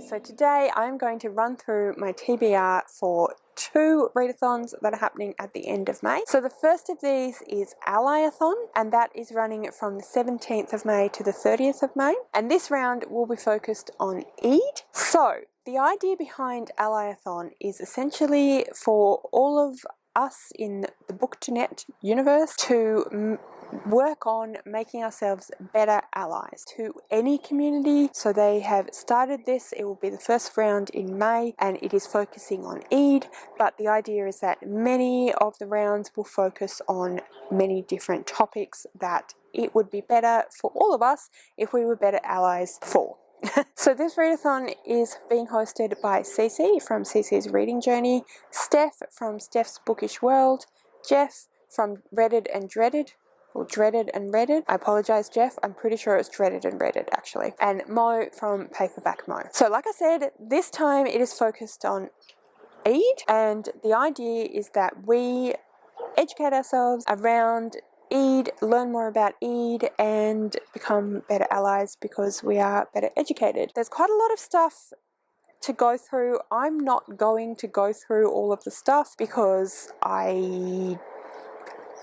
so today I'm going to run through my TBR for 2 readathons that are happening at the end of May. So the first of these is Allyathon, and that is running from the 17th of May to the 30th of May. And this round will be focused on Eid. So the idea behind Allyathon is essentially for all of us in the Book2Net universe to work on making ourselves better allies to any community. So they have started this. It will be the first round in May and it is focusing on Eid, but the idea is that many of the rounds will focus on many different topics that it would be better for all of us if we were better allies for. So this readathon is being hosted by Cece from Cece's Reading Journey, Steph from Steph's Bookish World, Jeff from Redded and Dreaded, or Dreaded and Redded. I apologise, Jeff. I'm pretty sure it's Dreaded and Redded, actually. And Mo from Paperback Mo. So like I said, this time it is focused on Eid, and the idea is that we educate ourselves around Eid, learn more about Eid, and become better allies because we are better educated. There's quite a lot of stuff to go through. I'm not going to go through all of the stuff because I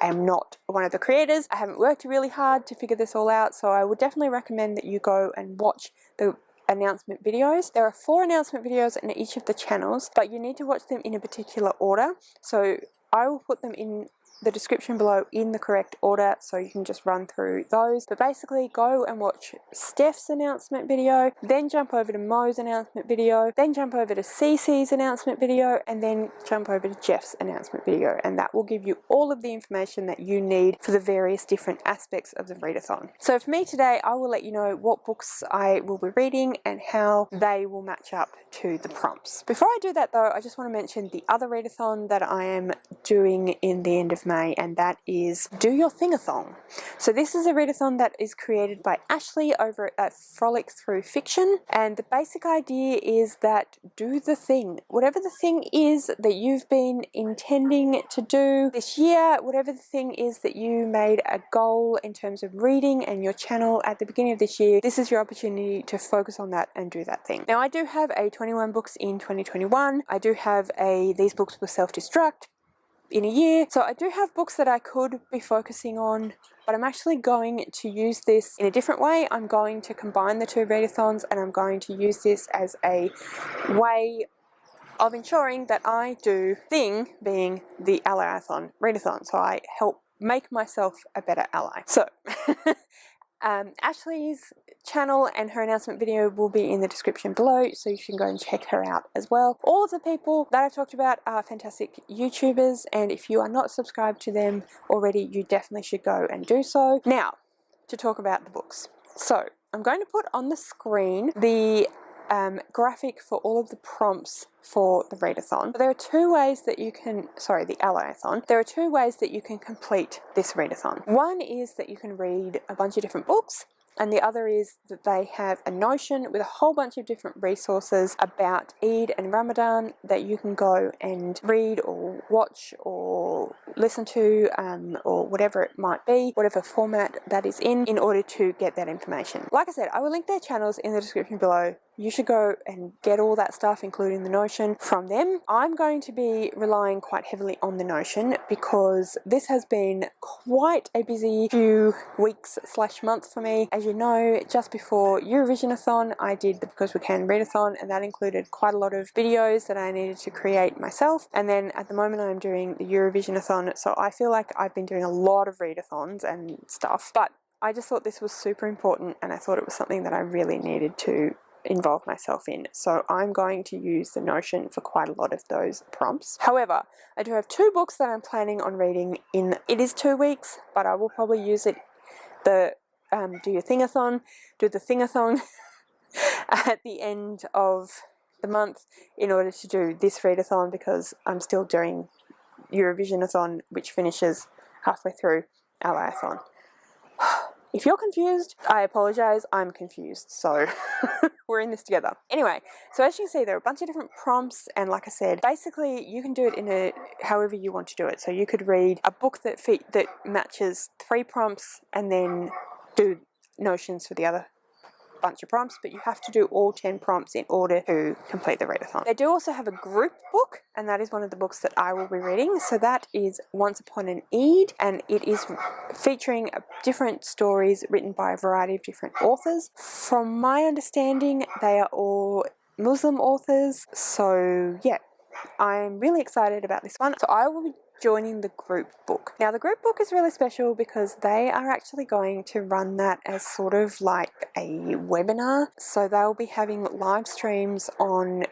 am not one of the creators. I haven't worked really hard to figure this all out, so I would definitely recommend that you go and watch the announcement videos. There are 4 announcement videos in each of the channels, but you need to watch them in a particular order. So I will put them in the description below in the correct order so you can just run through those. But basically go and watch Steph's announcement video, then jump over to Mo's announcement video, then jump over to Cece's announcement video, and then jump over to Jeff's announcement video, and that will give you all of the information that you need for the various different aspects of the readathon. So for me today, I will let you know what books I will be reading and how they will match up to the prompts. Before I do that though, I just want to mention the other readathon that I am doing in the end of May, and that is Do Your Thingathon. So this is a readathon that is created by Ashley over at Frolic Through Fiction, and the basic idea is that do the thing. Whatever the thing is that you've been intending to do this year, whatever the thing is that you made a goal in terms of reading and your channel at the beginning of this year, this is your opportunity to focus on that and do that thing. Now I do have a 21 books in 2021. I do have a These Books Will Self-Destruct in a year. So I do have books that I could be focusing on, but I'm actually going to use this in a different way. I'm going to combine the 2 readathons, and I'm going to use this as a way of ensuring that I do thing being the Allyathon readathon. So I help make myself a better ally. So Ashley's channel and her announcement video will be in the description below, so you can go and check her out as well. All of the people that I've talked about are fantastic YouTubers, and if you are not subscribed to them already, you definitely should go and do so. Now, to talk about the books. So, I'm going to put on the screen the graphic for all of the prompts for the readathon. There are 2 ways that you can, the Allyathon. There are 2 ways that you can complete this readathon. One is that you can read a bunch of different books, and the other is that they have a Notion with a whole bunch of different resources about Eid and Ramadan that you can go and read or watch or listen to, or whatever it might be, whatever format that is in order to get that information. Like I said, I will link their channels in the description below. You should go and get all that stuff, including the Notion, from them. I'm going to be relying quite heavily on the Notion because this has been quite a busy few weeks / month for me. As you know, just before Eurovisionathon, I did the Because We Can readathon, and that included quite a lot of videos that I needed to create myself. And then at the moment I'm doing the Eurovisionathon, so I feel like I've been doing a lot of readathons and stuff, but I just thought this was super important, and I thought it was something that I really needed to involve myself in. So I'm going to use the Notion for quite a lot of those prompts. However, I do have 2 books that I'm planning on reading in, it is 2 weeks, but I will probably use it, the Do the Thingathon at the end of the month in order to do this readathon, because I'm still doing Eurovisionathon, which finishes halfway through Allyathon. If you're confused, I apologise, I'm confused, so we're in this together. Anyway, so as you can see, there are a bunch of different prompts, and like I said, basically you can do it in however you want to do it. So you could read a book that matches 3 prompts and then do notions for the other bunch of prompts, but you have to do all 10 prompts in order to complete the readathon. They do also have a group book, and that is one of the books that I will be reading. So that is Once Upon an Eid, and it is featuring different stories written by a variety of different authors. From my understanding, they are all Muslim authors, so yeah, I'm really excited about this one. So I will be joining the group book. Now the group book is really special because they are actually going to run that as sort of like a webinar. So they'll be having live streams on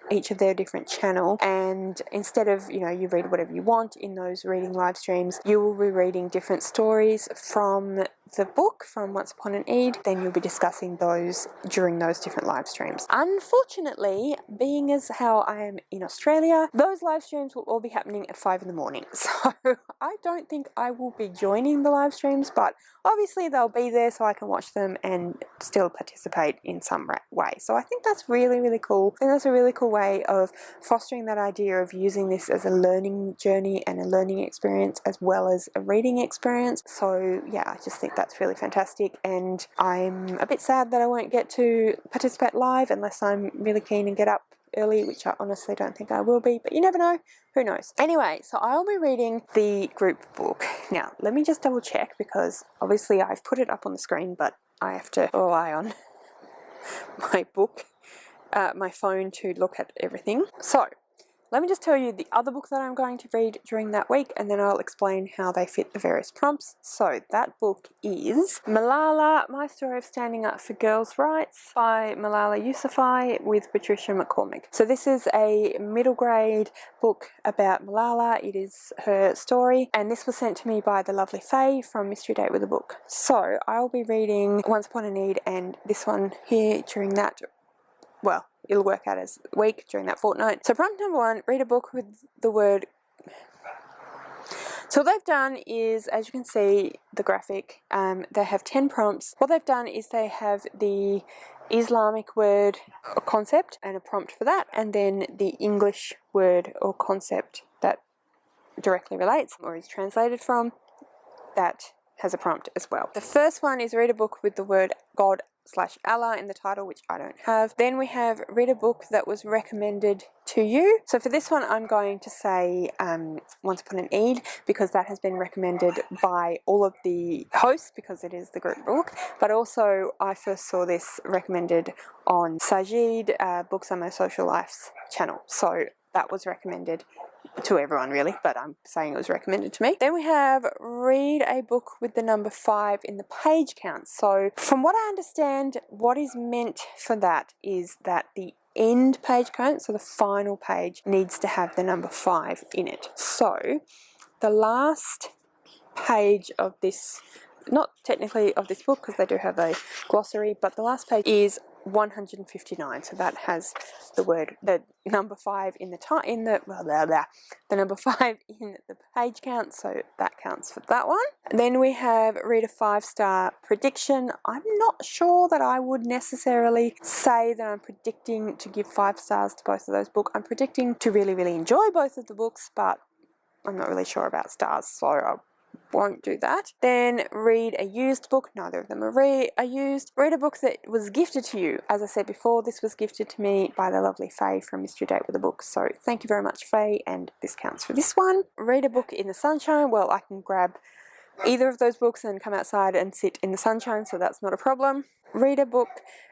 each of their different channel, and instead of, you read whatever you want in those reading live streams, you will be reading different stories from the book from Once Upon an Eid. Then you'll be discussing those during those different live streams. Unfortunately, being as how I am in Australia, those live streams will all be happening at 5 in the morning. So I don't think I will be joining the live streams, but obviously they'll be there so I can watch them and still participate in some way. So I think that's really, really cool. I think that's a really cool way of fostering that idea of using this as a learning journey and a learning experience as well as a reading experience. So yeah, I just think that's really fantastic, and I'm a bit sad that I won't get to participate live unless I'm really keen and get up early, which I honestly don't think I will be, but you never know, who knows. Anyway, so I'll be reading the group book. Now let me just double check, because obviously I've put it up on the screen, but I have to rely on my book, my phone to look at everything. So let me just tell you the other book that I'm going to read during that week, and then I'll explain how they fit the various prompts. So that book is Malala, My Story of Standing Up for Girls' Rights by Malala Yousafzai with Patricia McCormick. So this is a middle grade book about Malala. It is her story, and this was sent to me by the lovely Faye from Mystery Date with a Book. So I'll be reading Once Upon an Eid and this one here during that, well, it'll work out as a week during that fortnight. So prompt number 1, read a book with the word. So what they've done is, as you can see, the graphic, they have 10 prompts. What they've done is they have the Islamic word or concept and a prompt for that, and then the English word or concept that directly relates or is translated from, that has a prompt as well. The first one is read a book with the word God/Allah in the title, which I don't have. Then we have read a book that was recommended to you. So for this one I'm going to say Once Upon an Eid, because that has been recommended by all of the hosts because it is the group book, but also I first saw this recommended on Sajid, Books on My Social Life's channel. So that was recommended to everyone really, but I'm saying it was recommended to me. Then we have read a book with the number 5 in the page count. So from what I understand, what is meant for that is that the end page count, so the final page, needs to have the number 5 in it. So the last page of this, not technically of this book because they do have a glossary, but the last page is 159, so that has the number 5 in the number 5 in the page count, so that counts for that one. And then we have read a 5-star prediction. I'm not sure that I would necessarily say that I'm predicting to give 5 stars to both of those books. I'm predicting to really, really enjoy both of the books, but I'm not really sure about stars, so I won't do that. Then read a used book. Neither of them are used. Read a book that was gifted to you. As I said before, this was gifted to me by the lovely Faye from Mystery Date with a Book. So thank you very much, Faye, and this counts for this one. Read a book in the sunshine. Well, I can grab either of those books and come outside and sit in the sunshine, so that's not a problem. Read a book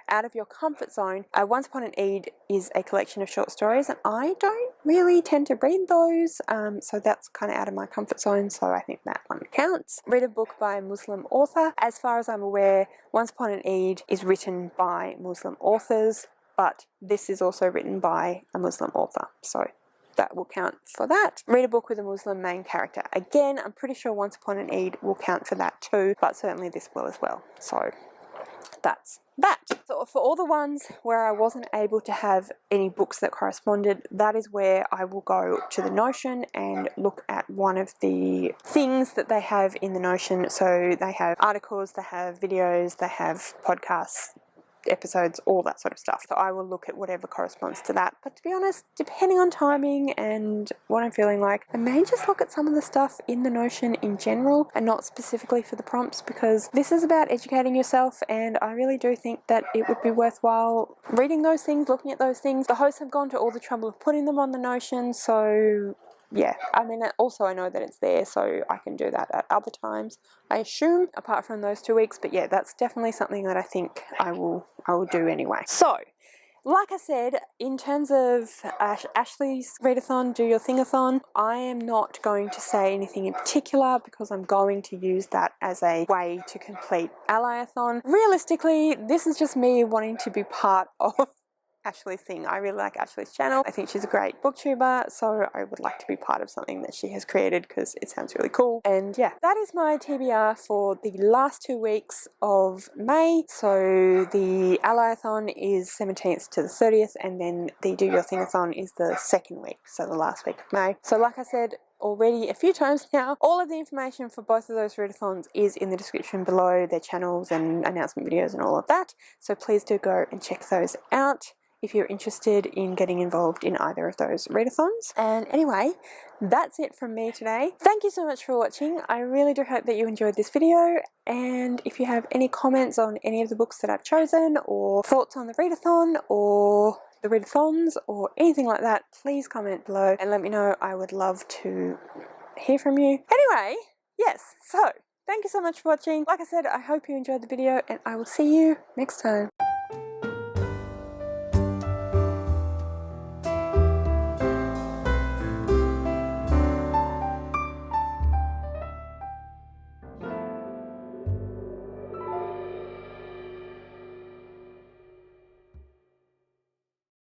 out of your comfort zone. Once Upon an Eid is a collection of short stories, and I don't really tend to read those, so that's kind of out of my comfort zone, so I think that one counts. Read a book by a Muslim author. As far as I'm aware, Once Upon an Eid is written by Muslim authors, but this is also written by a Muslim author, so that will count for that. Read a book with a Muslim main character. Again, I'm pretty sure Once Upon an Eid will count for that too, but certainly this will as well. So that's that. So for all the ones where I wasn't able to have any books that corresponded, that is where I will go to the Notion and look at one of the things that they have in the Notion. So they have articles, they have videos, they have podcasts, episodes, all that sort of stuff. So I will look at whatever corresponds to that. But to be honest, depending on timing and what I'm feeling like, I may just look at some of the stuff in the Notion in general and not specifically for the prompts, because this is about educating yourself, and I really do think that it would be worthwhile reading those things, looking at those things. The hosts have gone to all the trouble of putting them on the Notion, so yeah, I mean, also I know that it's there, so I can do that at other times, I assume, apart from those 2 weeks. But yeah, that's definitely something that I think I will do anyway. So, like I said, in terms of Ashley's readathon, do your thingathon, I am not going to say anything in particular because I'm going to use that as a way to complete Allyathon. Realistically, this is just me wanting to be part of Ashley's thing. I really like Ashley's channel. I think she's a great booktuber, so I would like to be part of something that she has created because it sounds really cool. And yeah, that is my TBR for the last 2 weeks of May. So the Allyathon is 17th to the 30th, and then the Do Your Thingathon is the 2nd week, so the last week of May. So like I said already a few times now, all of the information for both of those readathons is in the description below, their channels and announcement videos and all of that. So please do go and check those out if you're interested in getting involved in either of those readathons. And anyway, that's it from me today. Thank you so much for watching. I really do hope that you enjoyed this video, and if you have any comments on any of the books that I've chosen, or thoughts on the readathon or the readathons or anything like that, please comment below and let me know. I would love to hear from you. Anyway, yes, so thank you so much for watching. Like I said, I hope you enjoyed the video, and I will see you next time.